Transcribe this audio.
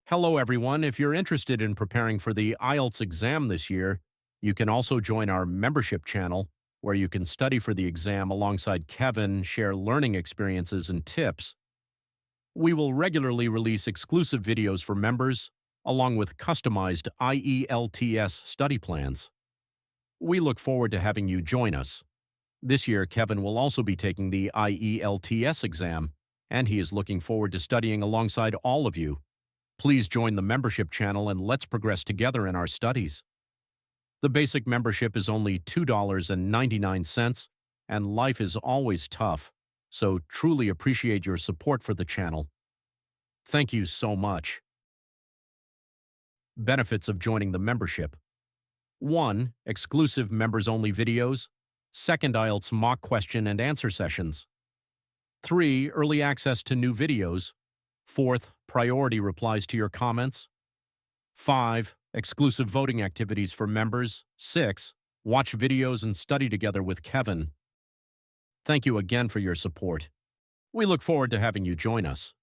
Hello, everyone. If you're interested in preparing for the IELTS exam this year, you can also join our membership channel where you can study for the exam alongside Kevin, share learning experiences and tips. We will regularly release exclusive videos for members, along with customized IELTS study plans. We look forward to having you join us. This year, Kevin will also be taking the IELTS exam, and he is looking forward to studying alongside all of you. Please join the membership channel and let's progress together in our studies. The basic membership is only $2.99, and life is always tough, so truly appreciate your support for the channel. Thank you so much. Benefits of joining the membership. 1. Exclusive members-only videos. 2nd, IELTS mock question and answer sessions. 3. Early access to new videos. 4th, priority replies to your comments. 5. Exclusive voting activities for members. 6. Watch videos and study together with Kevin. Thank you again for your support. We look forward to having you join us.